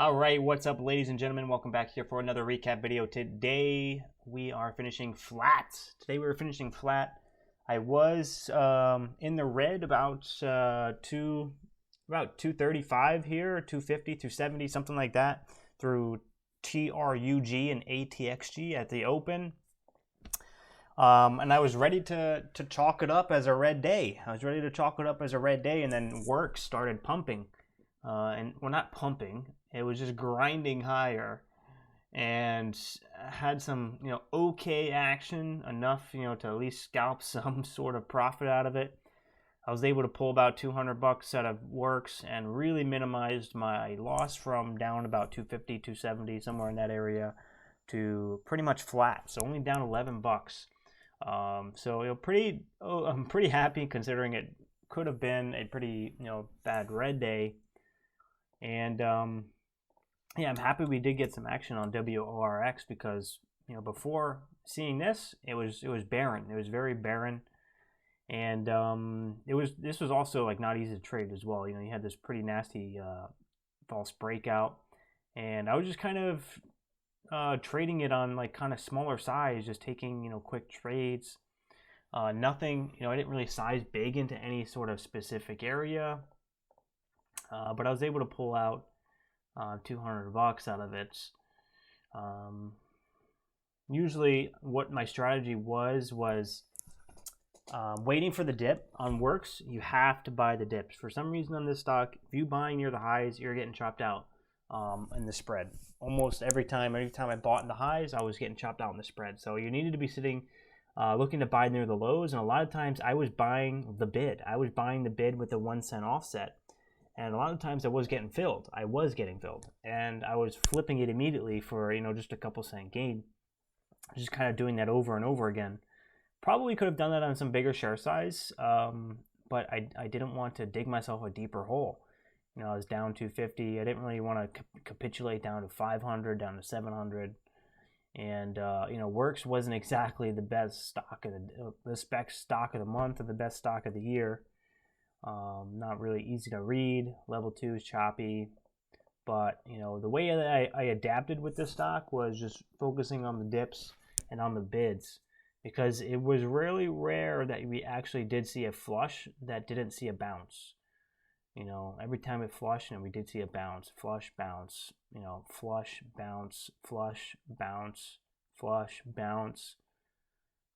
All right, what's up, ladies and gentlemen? Welcome back here for another recap video. Today we are finishing flat. I was in the red about 235 here, 250, 270, something like that, through TRUG and ATXG at the open. And I was ready to chalk it up as a red day. And then WORX started pumping. And well, not pumping, it was just grinding higher, and had some okay action, enough to at least scalp some sort of profit out of it. I was able to pull about 200 bucks out of WORX and really minimized my loss from down about 250, 270, somewhere in that area, to pretty much flat, so only down 11 bucks. So I'm pretty happy, considering it could have been a pretty bad red day. And yeah, I'm happy we did get some action on WORX, because before seeing this, it was barren. It was very barren, and this was also like not easy to trade as well. You had this pretty nasty false breakout, and I was just kind of trading it on like kind of smaller size, just taking quick trades. Nothing, I didn't really size big into any sort of specific area. But I was able to pull out 200 bucks out of it. Usually what my strategy was waiting for the dip. On WORX, you have to buy the dips. For some reason on this stock, if you buy near the highs, you're getting chopped out in the spread. Almost every time I bought in the highs, I was getting chopped out in the spread. So you needed to be sitting looking to buy near the lows, and a lot of times I was buying the bid. I was buying the bid with a 1 cent offset. And a lot of times I was getting filled, and I was flipping it immediately for just a couple cent gain. Just kind of doing that over and over again. Probably could have done that on some bigger share size, but I didn't want to dig myself a deeper hole. I was down 250. I didn't really want to capitulate down to 500, down to 700, and WORX wasn't exactly the best stock of the spec stock of the month or the best stock of the year. Not really easy to read. Level 2 is choppy, but the way that I adapted with this stock was just focusing on the dips and on the bids, because it was really rare that we actually did see a flush that didn't see a bounce. Every time it flushed, we did see a bounce, flush, bounce, flush, bounce, flush, bounce, flush, bounce.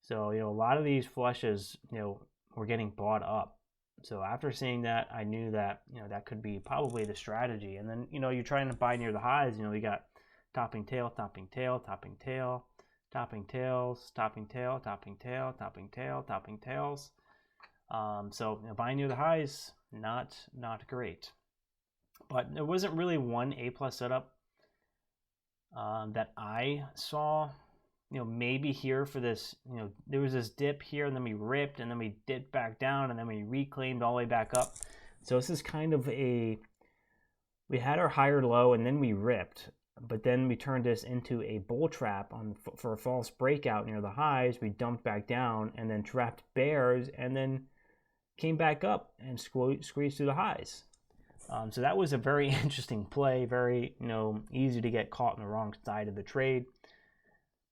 So a lot of these flushes were getting bought up. So after seeing that, I knew that that could be probably the strategy. And then you're trying to buy near the highs. You got topping tail, topping tail, topping tail, topping tails, topping tail, topping tail, topping tail, topping tails. So buying near the highs, not great. But there wasn't really one A+ setup that I saw. Maybe here for this, there was this dip here, and then we ripped, and then we dipped back down, and then we reclaimed all the way back up. So this is kind of we had our higher low, and then we ripped, but then we turned this into a bull trap for a false breakout near the highs. We dumped back down, and then trapped bears, and then came back up and squeezed through the highs. So that was a very interesting play, very easy to get caught on the wrong side of the trade.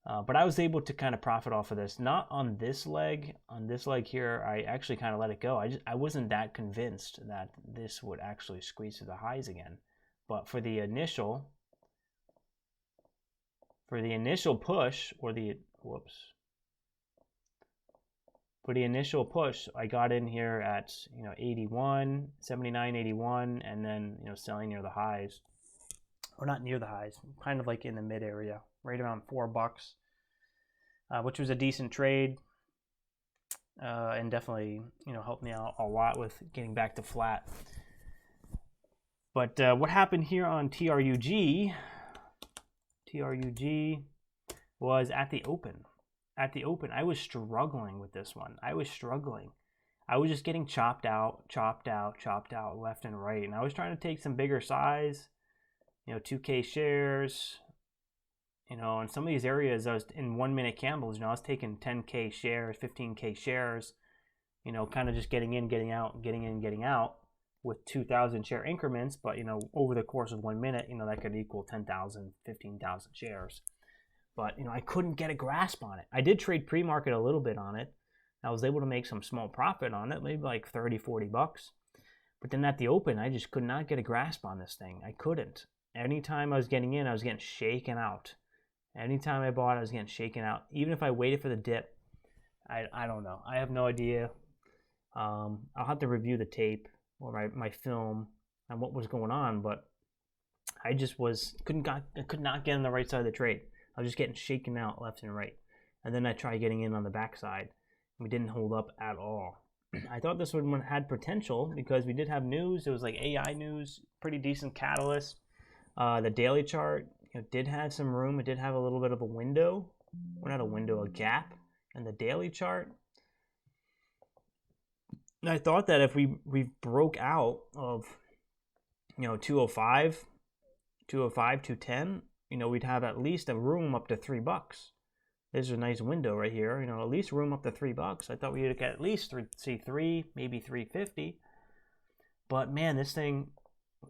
But I was able to kind of profit off of this. Not on this leg. On this leg here, I actually kind of let it go. I wasn't that convinced that this would actually squeeze through the highs again. But for the initial push, for the initial push, I got in here at 81, 79, 81, and then selling near the highs. Or not near the highs, kind of like in the mid area, right around $4, which was a decent trade, and definitely helped me out a lot with getting back to flat. But what happened here on TRUG was at the open. I was struggling with this one. I was just getting chopped out left and right, and I was trying to take some bigger size. 2K shares, in some of these areas, I was in 1 minute candles, I was taking 10K shares, 15K shares, kind of just getting in, getting out, getting in, getting out. with 2,000 share increments, but you know, over the course of 1 minute, you know, that could equal 10,000, 15,000 shares. But you know, I couldn't get a grasp on it. I did trade pre-market a little bit on it. I was able to make some small profit on it, maybe like 30, 40 bucks. But then at the open, I just could not get a grasp on this thing. I couldn't. Anytime I was getting in, I was getting shaken out. Anytime I bought, I was getting shaken out. Even if I waited for the dip, I don't know. I have no idea. I'll have to review the tape or my film and what was going on, but I just could not get on the right side of the trade. I was just getting shaken out left and right. And then I tried getting in on the backside. We didn't hold up at all. I thought this one had potential because we did have news. It was like AI news, pretty decent catalyst. The daily chart, you know, did have some room. It did have a little bit of a window. Well, not a window, a gap in the daily chart. And I thought that if we broke out of, you know, 205, 210, you know, we'd have at least a room up to $3. There's a nice window right here, you know, at least room up to $3. I thought we'd get at least three, maybe 350. But man, this thing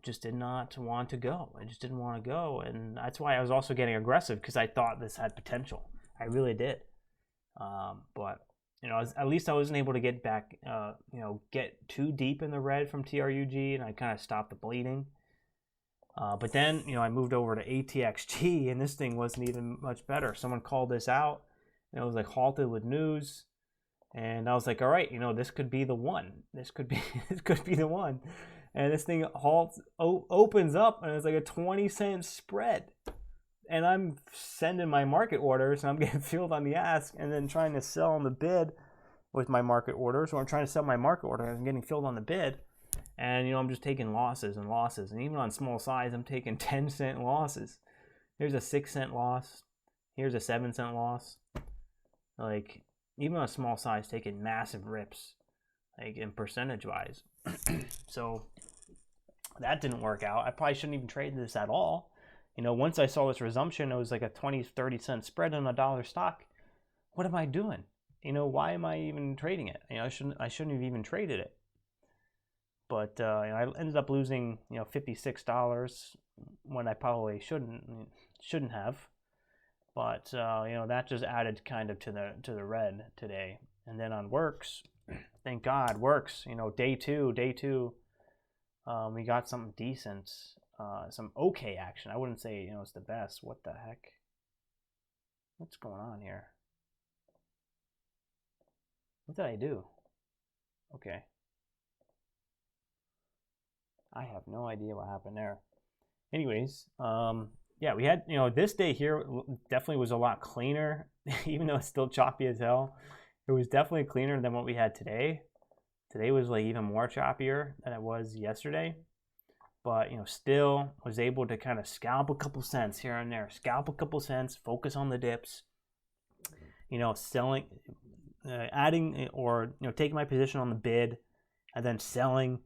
just did not want to go. I just didn't want to go, and that's why I was also getting aggressive, because I thought this had potential. I really did. But you know, at least I wasn't able to get back, you know, get too deep in the red from TRUG, and I kind of stopped the bleeding. But then, you know, I moved over to ATXG, and this thing wasn't even much better. Someone called this out, and it was like halted with news, and I was like, all right, you know, this could be the one. This could be the one. And this thing opens up, and it's like a 20-cent spread. And I'm sending my market orders, and I'm getting filled on the ask, and then trying to sell on the bid with my market orders. So I'm trying to sell my market order, and I'm getting filled on the bid. And, you know, I'm just taking losses and losses. And even on small size, I'm taking 10-cent losses. Here's a 6-cent loss. Here's a 7-cent loss. Like, even on small size, taking massive rips, like in percentage-wise. So that didn't work out. I probably shouldn't even trade this at all. You know, once I saw this resumption, it was like a 20, 30-cent spread on a dollar stock. What am I doing? You know, why am I even trading it? You know, I shouldn't have even traded it. But you know, I ended up losing, you know, $56 when I probably shouldn't have. But you know, that just added kind of to the red today. And then on WORX, thank God, WORX, you know, day two, we got something decent, some okay action. I wouldn't say, you know, it's the best. What the heck? What's going on here? What did I do? Okay. I have no idea what happened there. Anyways, yeah, we had, you know, this day here definitely was a lot cleaner, even though it's still choppy as hell. It was definitely cleaner than what we had today. Today was like even more choppier than it was yesterday. But, you know, still was able to kind of scalp a couple cents here and there. Scalp a couple cents, focus on the dips. You know, selling, adding, or, you know, taking my position on the bid and then selling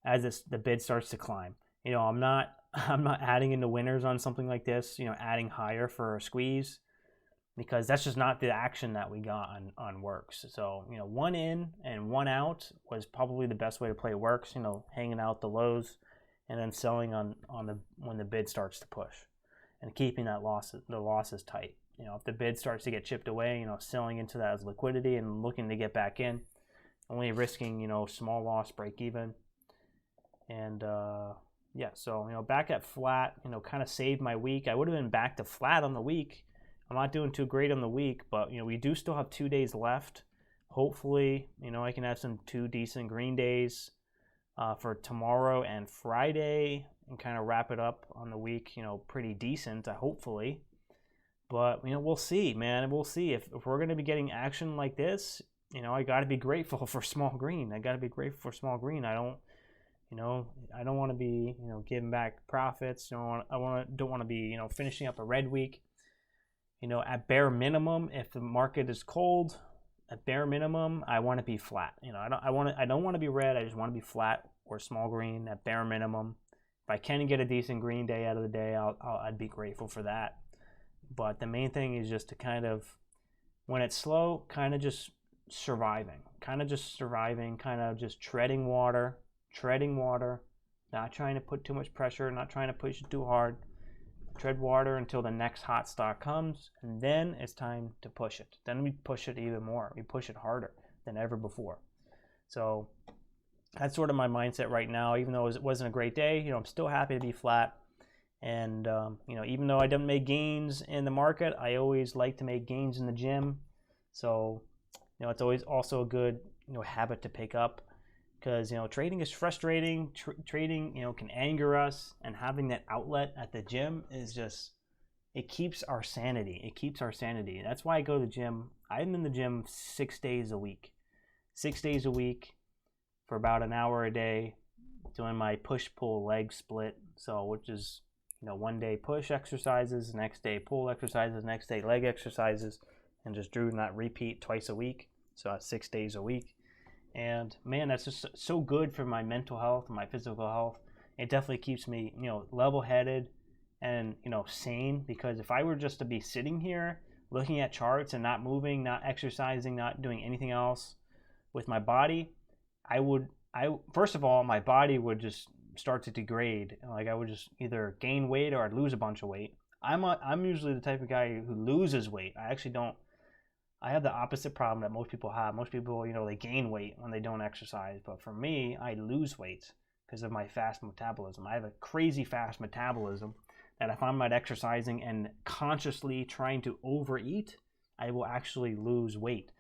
as the bid starts to climb. You know, I'm not adding into winners on something like this, you know, adding higher for a squeeze, because that's just not the action that we got on WORX. So, you know, one in and one out was probably the best way to play WORX, you know, hanging out the lows and then selling when the bid starts to push and keeping the losses tight. You know, if the bid starts to get chipped away, you know, selling into that as liquidity and looking to get back in, only risking, you know, small loss, break even. And yeah, so, you know, back at flat, you know, kind of saved my week. I would have been back to flat on the week. I'm not doing too great on the week, but, you know, we do still have 2 days left. Hopefully, you know, I can have some 2 decent green days for tomorrow and Friday and kind of wrap it up on the week, you know, pretty decent, hopefully. But, you know, we'll see, man. We'll see. If we're going to be getting action like this, you know, I got to be grateful for small green. I got to be grateful for small green. I don't want to be, you know, giving back profits. Don't want to be, you know, finishing up a red week. You know, at bare minimum, if the market is cold, at bare minimum, I want to be flat. You know, I don't want to be red. I just want to be flat or small green at bare minimum. If I can get a decent green day out of the day, I'd be grateful for that. But the main thing is just to kind of, when it's slow, kind of just surviving, kind of just treading water. treading water, not trying to put too much pressure, not trying to push it too hard. Tread water until the next hot stock comes, and then it's time to push it. Then we push it even more. We push it harder than ever before. So that's sort of my mindset right now. Even though it wasn't a great day, I'm still happy to be flat. And even though I didn't make gains in the market, I always like to make gains in the gym. So it's always also a good habit to pick up, because trading is frustrating. Trading can anger us, and having that outlet at the gym is just, it keeps our sanity. It keeps our sanity. That's why I go to the gym. I'm in the gym 6 days a week. 6 days a week for about an hour a day, doing my push-pull leg split. So which is one day push exercises, next day pull exercises, next day leg exercises, and just doing that repeat twice a week. So that's 6 days a week. And man, that's just so good for my mental health and my physical health. It definitely keeps me, level-headed and, sane, because if I were just to be sitting here looking at charts and not moving, not exercising, not doing anything else with my body, first of all, my body would just start to degrade. Like I would just either gain weight or I'd lose a bunch of weight. I'm usually the type of guy who loses weight. I actually don't. I have the opposite problem that most people have. Most people, they gain weight when they don't exercise. But for me, I lose weight because of my fast metabolism. I have a crazy fast metabolism that if I'm not exercising and consciously trying to overeat, I will actually lose weight.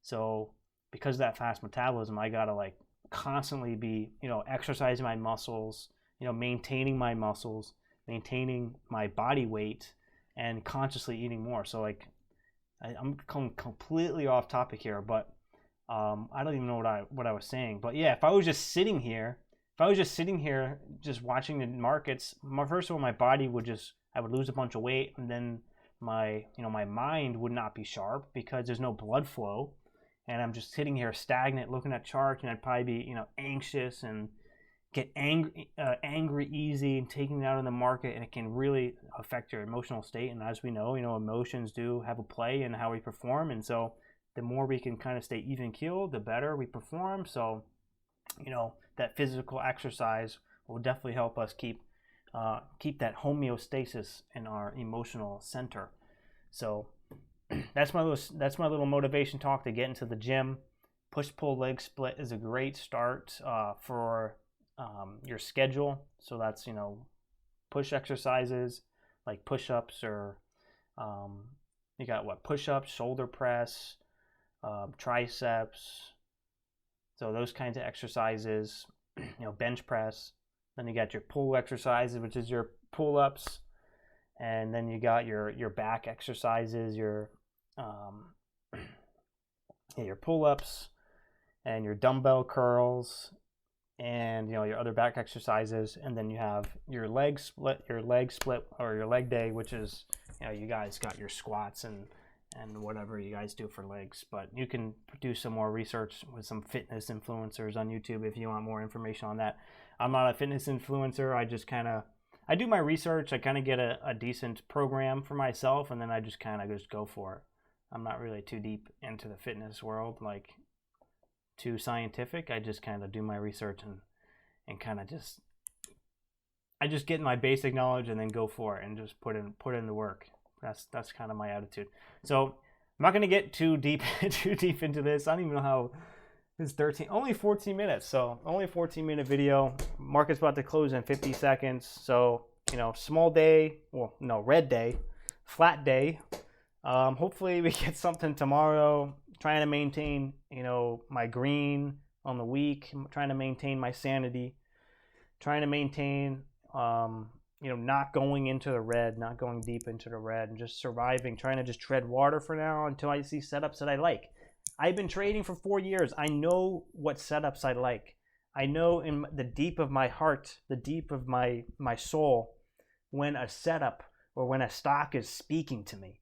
So because of that fast metabolism, I gotta constantly be, exercising my muscles, maintaining my muscles, maintaining my body weight, and consciously eating more. So I'm completely off topic here, but I don't even know what I was saying. But yeah, if I was just sitting here, just watching the markets, first of all, my body I would lose a bunch of weight, and then my mind would not be sharp because there's no blood flow, and I'm just sitting here stagnant looking at charts, and I'd probably be anxious and get angry easy and taking it out in the market, and it can really affect your emotional state. And as we know, emotions do have a play in how we perform, and so the more we can kind of stay even keeled, the better we perform. So that physical exercise will definitely help us keep that homeostasis in our emotional center. So that's my little motivation talk to get into the gym. Push-pull leg split is a great start for your schedule. So that's push exercises like push-ups, or you got push-ups, shoulder press, triceps. So those kinds of exercises, bench press. Then you got your pull exercises, which is your pull-ups, and then you got your back exercises, your pull-ups, and your dumbbell curls, and your other back exercises. And then you have your leg split or your leg day, which is you guys got your squats and whatever you guys do for legs. But you can do some more research with some fitness influencers on YouTube if you want more information on that. I'm not a fitness influencer. I do my research. I kind of get a decent program for myself, and then I just go for it. I'm not really too deep into the fitness world, too scientific. I just kind of do my research and I just get my basic knowledge and then go for it and just put in the work. That's kind of my attitude. So I'm not going to get too deep into this. I don't even know how it's only 14 minutes. So only a 14-minute video. Market's about to close in 50 seconds. So, small day, red day, flat day. Hopefully we get something tomorrow. Trying to maintain, my green on the week. I'm trying to maintain my sanity. Trying to maintain, not going into the red, not going deep into the red, and just surviving, trying to just tread water for now until I see setups that I like. I've been trading for 4 years. I know what setups I like. I know in the deep of my heart, the deep of my soul, when a setup or when a stock is speaking to me.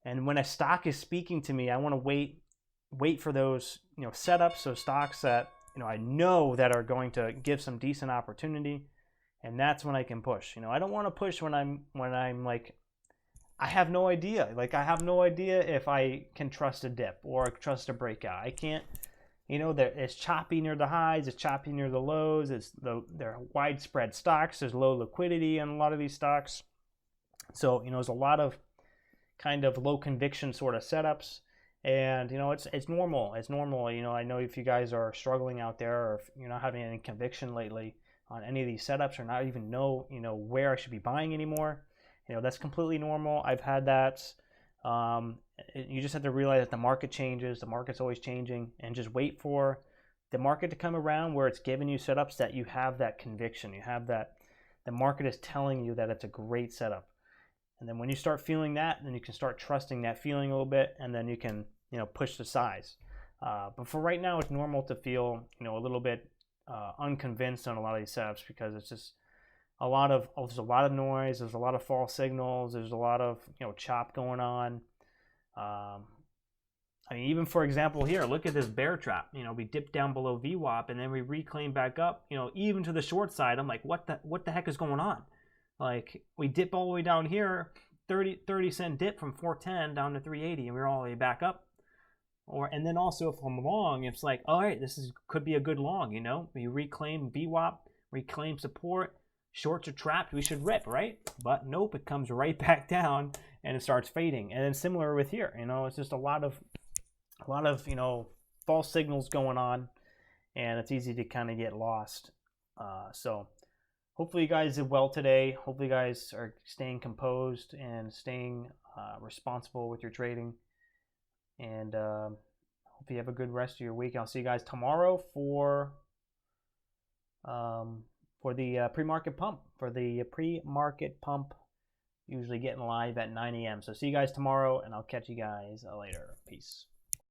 And when a stock is speaking to me, I want to wait for those, setups, those stocks that, I know that are going to give some decent opportunity. And that's when I can push. I don't want to push when I'm I have no idea. I have no idea if I can trust a dip or trust a breakout. I can't, You know, it's choppy near the highs, it's choppy near the lows, they're widespread stocks, there's low liquidity in a lot of these stocks. So, you know, there's a lot of kind of low conviction sort of setups. And, you know, it's normal. It's normal. You know, I know if you guys are struggling out there, or if you're not having any conviction lately on any of these setups, or not even know, you know, where I should be buying anymore, you know, that's completely normal. I've had that. You just have to realize that the market changes. The market's always changing, and just wait for the market to come around where it's giving you setups that you have that conviction. You have that the market is telling you that it's a great setup. And then when you start feeling that, then you can start trusting that feeling a little bit, and then you can, you know, push the size. But for right now, it's normal to feel, you know, a little bit unconvinced on a lot of these setups, because it's just there's a lot of noise, there's a lot of false signals, there's a lot of, you know, chop going on. I mean, even for example here, look at this bear trap. You know, we dipped down below VWAP and then we reclaimed back up. You know, even to the short side, I'm like, what the heck is going on? Like, we dip all the way down here, 30-cent dip from 410 down to 380, and we're all the way back up. And then also if I'm long, it's like, all right, could be a good long. You know, we reclaim VWAP, reclaim support. Shorts are trapped, we should rip, right? But nope, it comes right back down and it starts fading. And then similar with here, you know, it's just a lot of you know, false signals going on, and it's easy to kind of get lost. So hopefully you guys did well today. Hopefully you guys are staying composed and staying responsible with your trading. And hope you have a good rest of your week. I'll see you guys tomorrow for the pre-market pump. Usually getting live at 9 a.m. So see you guys tomorrow, and I'll catch you guys later. Peace.